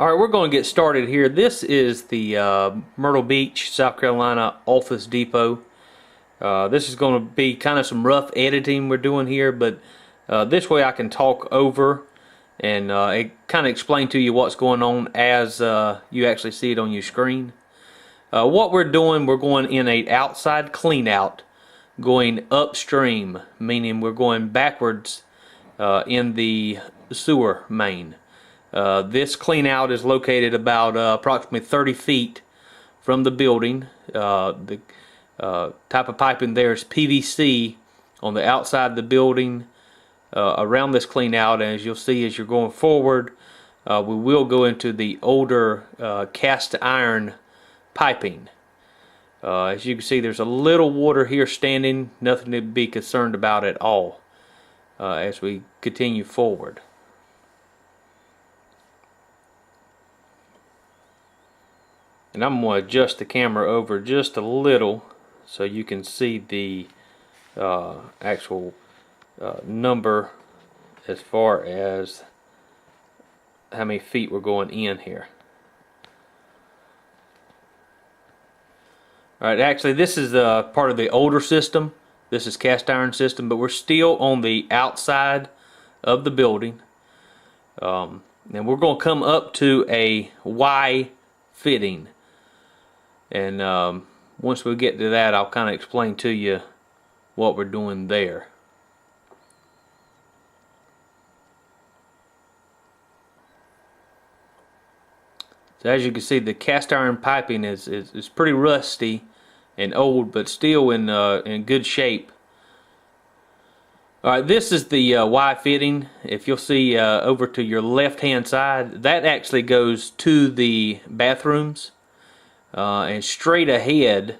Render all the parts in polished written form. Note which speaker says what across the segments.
Speaker 1: Alright, we're going to get started here. This is the Myrtle Beach, South Carolina Office Depot. This is going to be kind of some rough editing we're doing here, but this way I can talk over and kind of explain to you what's going on as you actually see it on your screen. What we're doing, we're going in a outside clean out, going upstream, meaning we're going backwards in the sewer main. This clean out is located about approximately 30 feet from the building. The type of piping there is PVC on the outside of the building around this clean out. And as you'll see as you're going forward, we will go into the older cast iron piping. As you can see, there's a little water here standing, nothing to be concerned about at all as we continue forward. And I'm going to adjust the camera over just a little so you can see the actual number as far as how many feet we're going in here. Alright, actually this is part of the older system. This is cast iron system, but we're still on the outside of the building. And we're going to come up to a Y fitting. And once we get to that, I'll kind of explain to you what we're doing there. So as you can see, the cast iron piping is pretty rusty and old, but still in good shape. Alright, this is the Y fitting. If you'll see over to your left hand side, that actually goes to the bathrooms. And straight ahead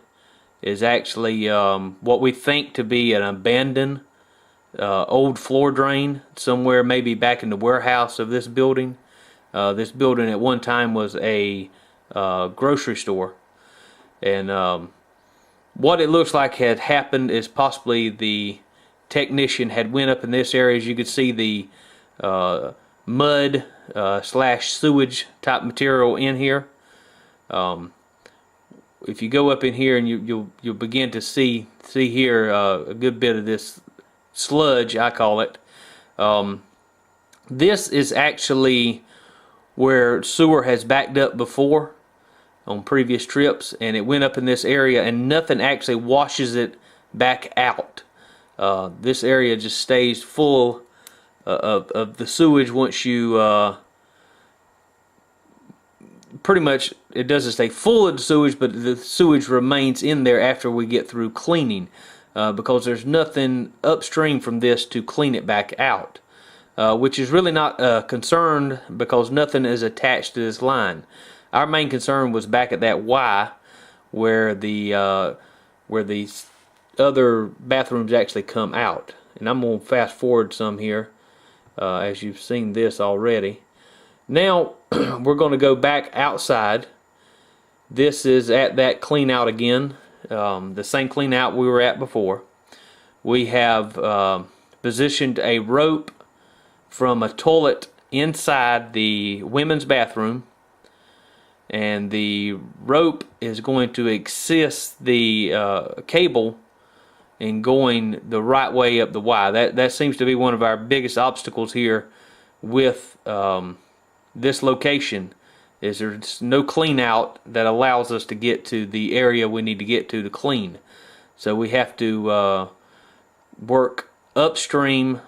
Speaker 1: is actually what we think to be an abandoned old floor drain somewhere, maybe back in the warehouse of this building. This building at one time was a grocery store, and what it looks like had happened is possibly the technician had went up in this area. As you can see, the mud slash sewage type material in here. If you go up in here, and you'll begin to see here a good bit of this sludge, I call it. This is actually where sewer has backed up before on previous trips, and it went up in this area, and nothing actually washes it back out. This area just stays full of the sewage once you pretty much, it doesn't stay full of the sewage, but the sewage remains in there after we get through cleaning, because there's nothing upstream from this to clean it back out, which is really not a concern because nothing is attached to this line. Our main concern was back at that Y where these other bathrooms actually come out. And I'm going to fast forward some here as you've seen this already. Now we're going to go back outside. This is at that clean out again, the same clean out we were at before. We have positioned a rope from a toilet inside the women's bathroom, and the rope is going to assist the cable in going the right way up the Y. That seems to be one of our biggest obstacles here with this location, is there's no clean out that allows us to get to the area we need to get to clean. So we have to work upstream,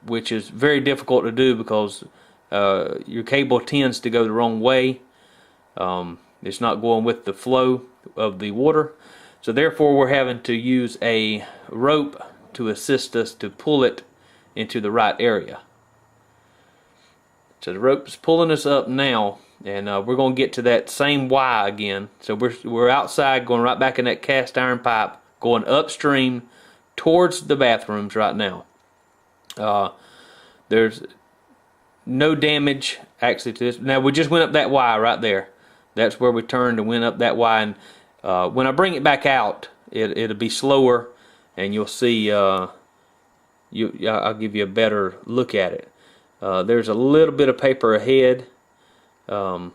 Speaker 1: which is very difficult to do because your cable tends to go the wrong way. It's not going with the flow of the water. So therefore we're having to use a rope to assist us to pull it into the right area. So the rope is pulling us up now, and we're going to get to that same Y again. So we're outside, going right back in that cast iron pipe, going upstream towards the bathrooms right now. There's no damage actually to this. Now we just went up that Y right there. That's where we turned and went up that Y. And when I bring it back out, it'll be slower, and you'll see. I'll give you a better look at it. There's a little bit of paper ahead Actually,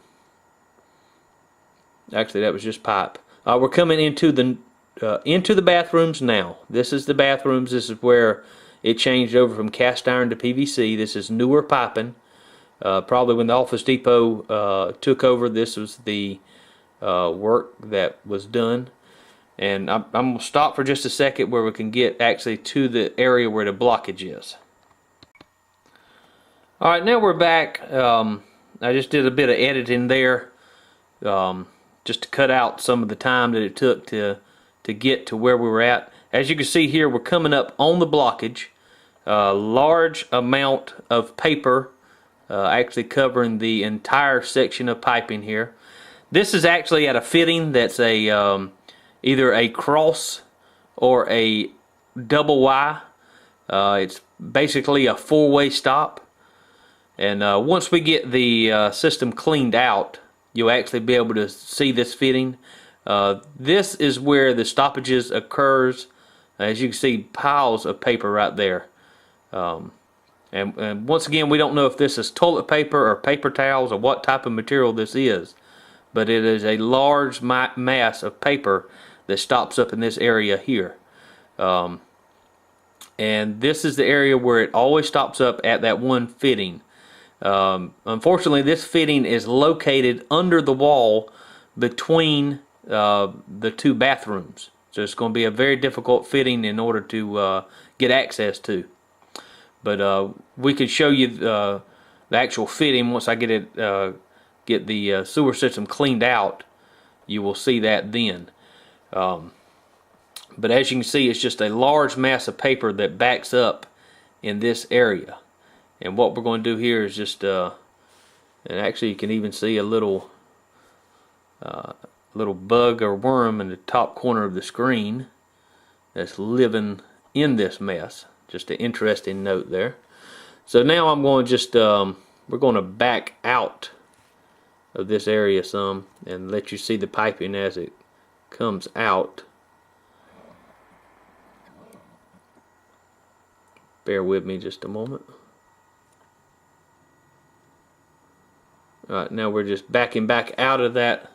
Speaker 1: that was just pipe. We're coming into the bathrooms now. This is the bathrooms. This is where it changed over from cast iron to PVC. This is newer piping. Probably when the Office Depot took over, this was the work that was done. And I'm going to stop for just a second where we can get actually to the area where the blockage is. Alright, now we're back. I just did a bit of editing there, just to cut out some of the time that it took to get to where we were at. As you can see here, we're coming up on the blockage. Large amount of paper actually covering the entire section of piping here. This is actually at a fitting that's a either a cross or a double Y. It's basically a four-way stop. And once we get the system cleaned out, you'll actually be able to see this fitting. This is where the stoppages occurs. As you can see, piles of paper right there. And once again, we don't know if this is toilet paper or paper towels or what type of material this is. But it is a large mass of paper that stops up in this area here. And this is the area where it always stops up at that one fitting. Unfortunately, this fitting is located under the wall between the two bathrooms. So it's going to be a very difficult fitting in order to get access to. But we could show you the actual fitting once I get the sewer system cleaned out. You will see that then. But as you can see, it's just a large mass of paper that backs up in this area. And what we're going to do here is just, and actually you can even see a little bug or worm in the top corner of the screen that's living in this mess. Just an interesting note there. So now I'm going to just, we're going to back out of this area some and let you see the piping as it comes out. Bear with me just a moment. Alright, now we're just backing back out of that.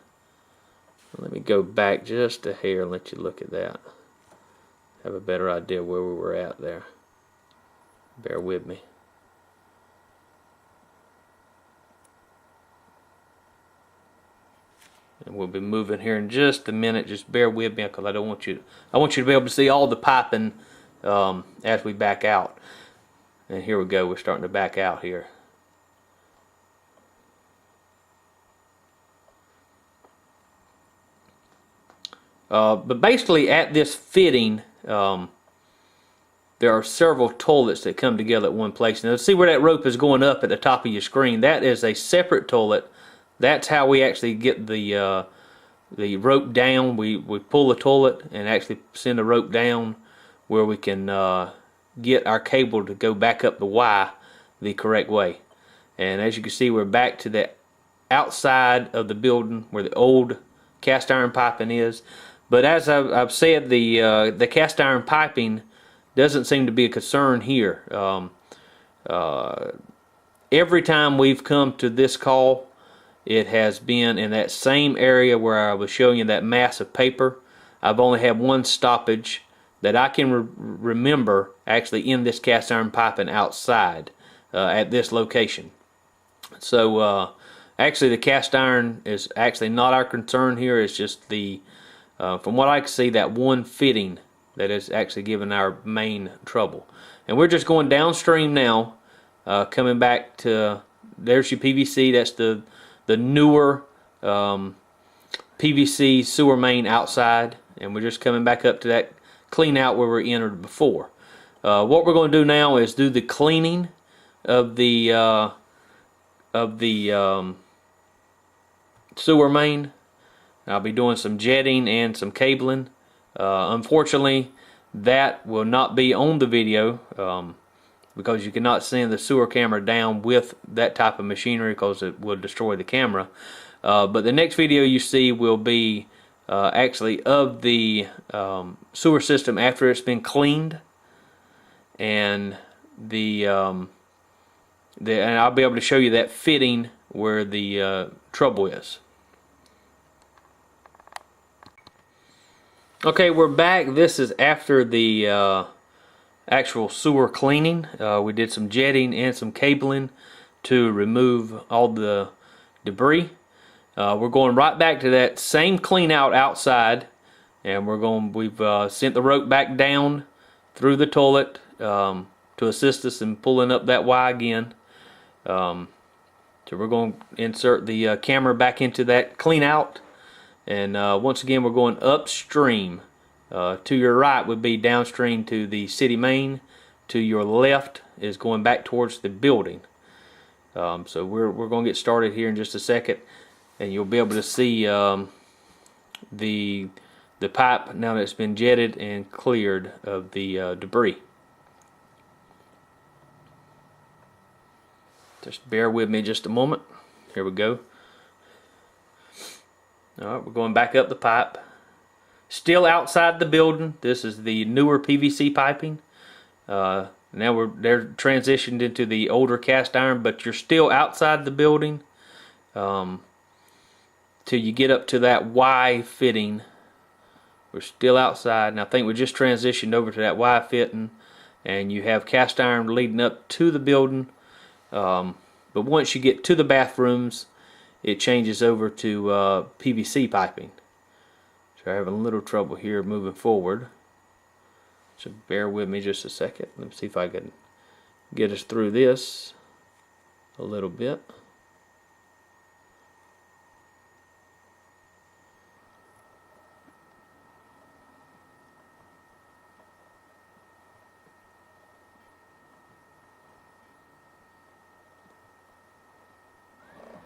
Speaker 1: Let me go back just a hair and let you look at that. Have a better idea where we were at there. Bear with me. And we'll be moving here in just a minute. Just bear with me because I want you to be able to see all the piping as we back out. And here we go. We're starting to back out here. But basically at this fitting, there are several toilets that come together at one place. Now see where that rope is going up at the top of your screen? That is a separate toilet. That's how we actually get the rope down. We pull the toilet and actually send the rope down where we can get our cable to go back up the Y the correct way. And as you can see, we're back to the outside of the building where the old cast iron piping is. But as I've said, the cast iron piping doesn't seem to be a concern here. Every time we've come to this call, it has been in that same area where I was showing you that mass of paper. I've only had one stoppage that I can remember actually in this cast iron piping outside at this location. So actually the cast iron is actually not our concern here. It's just the from what I can see, that one fitting that is actually giving our main trouble. And we're just going downstream now, coming back to, there's your PVC. That's the newer PVC sewer main outside, and we're just coming back up to that clean out where we entered before. What we're going to do now is do the cleaning of the sewer main. I'll be doing some jetting and some cabling. Unfortunately, that will not be on the video because you cannot send the sewer camera down with that type of machinery because it will destroy the camera. But the next video you see will be actually of the sewer system after it's been cleaned, and and I'll be able to show you that fitting where the trouble is. Okay, we're back. This is after the actual sewer cleaning. We did some jetting and some cabling to remove all the debris. We're going right back to that same clean out outside, and we've sent the rope back down through the toilet to assist us in pulling up that Y again. So we're going to insert the camera back into that clean out, and once again we're going upstream. To your right would be downstream to the city main. To your left is going back towards the building. So we're going to get started here in just a second, and you'll be able to see the pipe now that it's been jetted and cleared of the debris. Just bear with me just a moment. Here we go. Alright, we're going back up the pipe. Still outside the building. This is the newer PVC piping. Now they're transitioned into the older cast iron, but you're still outside the building till you get up to that Y fitting. We're still outside, and I think we just transitioned over to that Y fitting, and you have cast iron leading up to the building. But once you get to the bathrooms, it changes over to PVC piping. So I'm having a little trouble here moving forward. So bear with me just a second. Let me see if I can get us through this a little bit.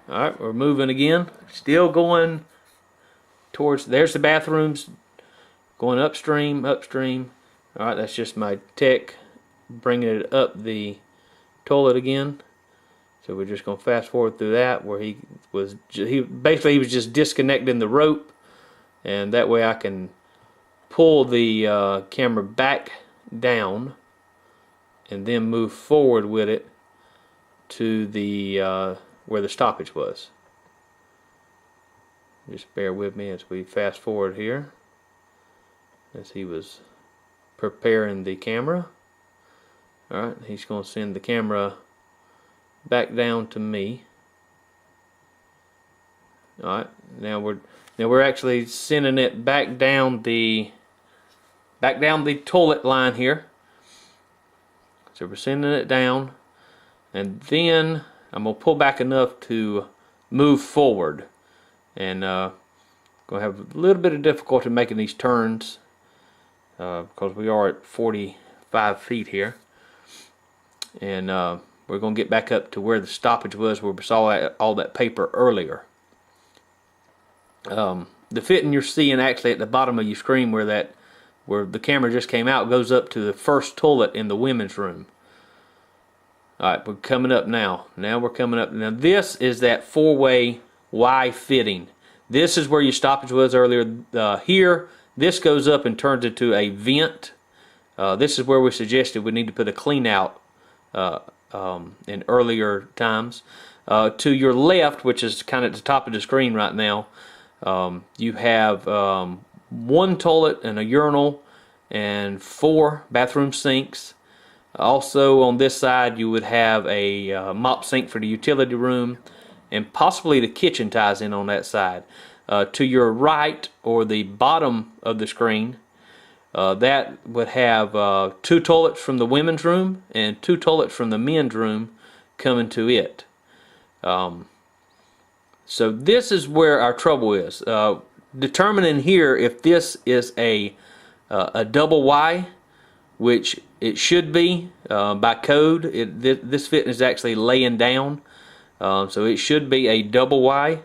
Speaker 1: Alright, we're moving again. Still going towards, there's the bathrooms, going upstream. Alright, that's just my tech bringing it up the toilet again. So we're just going to fast forward through that, where he was just disconnecting the rope, and that way I can pull the camera back down and then move forward with it to the where the stoppage was. Just bear with me as we fast forward here, as he was preparing the camera. Alright, he's going to send the camera back down to me. Alright, now we're actually sending it back down the toilet line here. So we're sending it down, and then I'm going to pull back enough to move forward, and going to have a little bit of difficulty making these turns because we are at 45 feet here, and we're going to get back up to where the stoppage was, where we saw all that paper earlier. The fitting you're seeing actually at the bottom of your screen, where the camera just came out, goes up to the first toilet in the women's room. Alright, we're coming up now. Now we're coming up. Now this is that four-way Y fitting. This is where your stoppage was earlier. Here, this goes up and turns into a vent. This is where we suggested we need to put a clean out in earlier times. To your left, which is kind of at the top of the screen right now, you have one toilet and a urinal and 4 bathroom sinks. Also on this side you would have a mop sink for the utility room, and possibly the kitchen ties in on that side. To your right, or the bottom of the screen, that would have 2 toilets from the women's room and 2 toilets from the men's room coming to it. So this is where our trouble is. Determining here if this is a double Y, which it should be by code. This fitting is actually laying down, so it should be a double Y.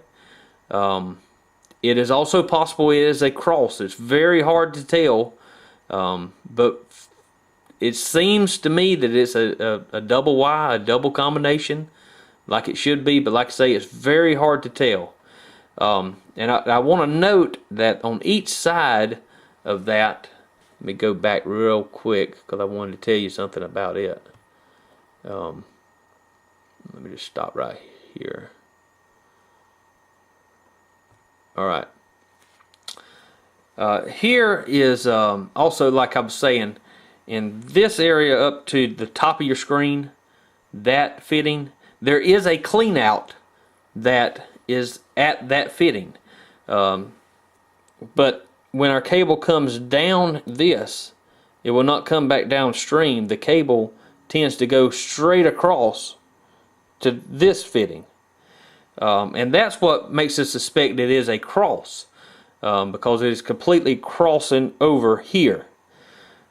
Speaker 1: It is also possible it is a cross. It's very hard to tell, but it seems to me that it's a double Y, a double combination, like it should be. But like I say, it's very hard to tell. And I want to note that on each side of that, let me go back real quick because I wanted to tell you something about it. Let me just stop right here. All right. Here is also, like I was saying, in this area up to the top of your screen, that fitting, there is a clean out that is at that fitting. But when our cable comes down this, it will not come back downstream. The cable tends to go straight across to this fitting. And that's what makes us suspect it is a cross, because it is completely crossing over here.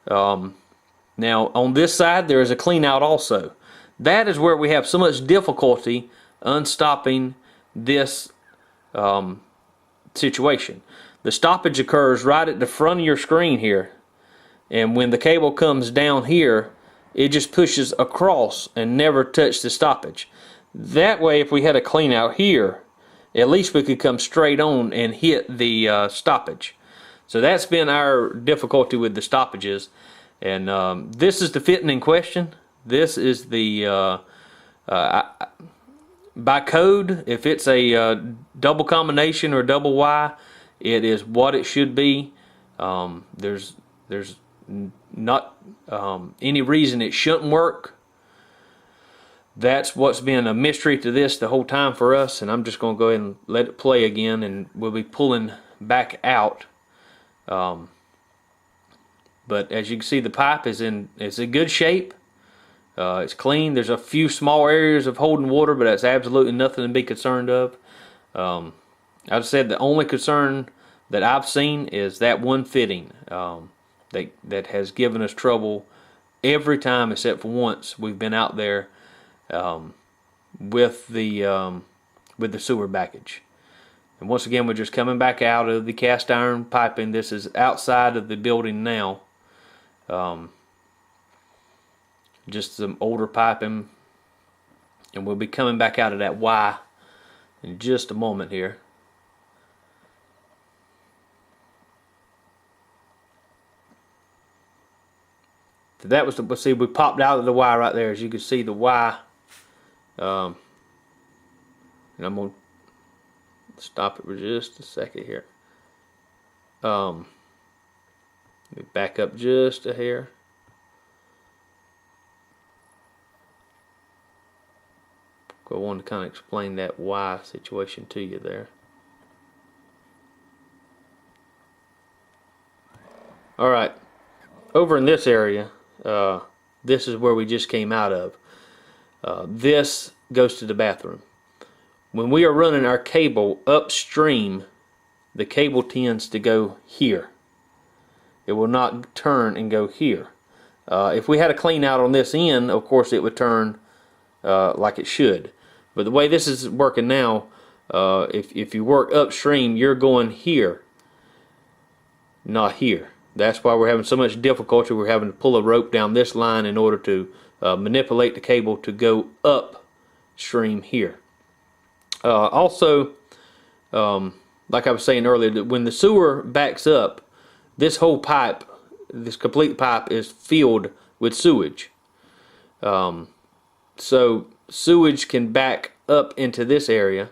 Speaker 1: Now on this side there is a clean out also. That is where we have so much difficulty unstopping this situation. The stoppage occurs right at the front of your screen here, and when the cable comes down here, it just pushes across and never touches the stoppage. That way, if we had a clean out here, at least we could come straight on and hit the stoppage. So that's been our difficulty with the stoppages. And this is the fitting in question. This is the by code, if it's a double combination or double Y, it is what it should be. There's not any reason it shouldn't work. That's what's been a mystery to this the whole time for us, and I'm just going to go ahead and let it play again, and we'll be pulling back out. But as you can see, the pipe is in good shape. It's clean. There's a few small areas of holding water, but that's absolutely nothing to be concerned of. I've said the only concern that I've seen is that one fitting that has given us trouble every time except for once we've been out there with the sewer backage. And once again, we're just coming back out of the cast iron piping. This is outside of the building now. Just some older piping, and we'll be coming back out of that Y in just a moment here. So that was the, see, we popped out of the Y right there. As you can see, the Y. And I'm gonna stop it for just a second here. Let me back up just a hair. I wanted to kind of explain that Y situation to you there. Alright, over in this area, this is where we just came out of. This goes to the bathroom. When we are running our cable upstream, the cable tends to go here. It will not turn and go here. If we had a clean out on this end, of course it would turn like it should. But the way this is working now, if you work upstream, you're going here, not here. That's why we're having so much difficulty. We're having to pull a rope down this line in order to manipulate the cable to go upstream here. Also, like I was saying earlier, that when the sewer backs up, this whole pipe, this complete pipe, is filled with sewage. So sewage can back up into this area,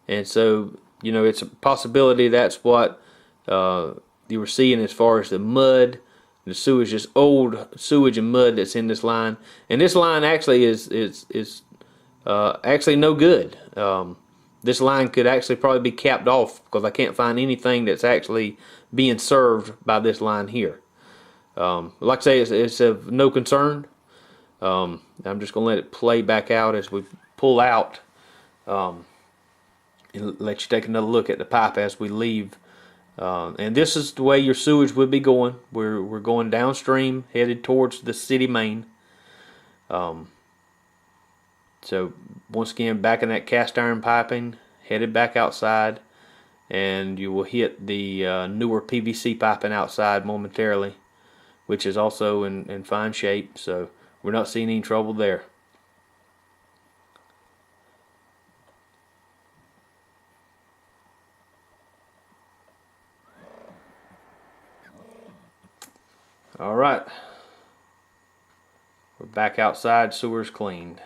Speaker 1: and so it's a possibility that's what you were seeing as far as the mud. The sewage is old sewage and mud that's in this line, and this line actually is actually no good. This line could actually probably be capped off, because I can't find anything that's actually being served by this line here. Like I say, it's of no concern. I'm just going to let it play back out as we pull out, and let you take another look at the pipe as we leave. And this is the way your sewage would be going. We're going downstream, headed towards the city main. So once again, back in that cast iron piping, headed back outside, and you will hit the newer PVC piping outside momentarily, which is also in fine shape. So we're not seeing any trouble there. All right, we're back outside. Sewer's cleaned.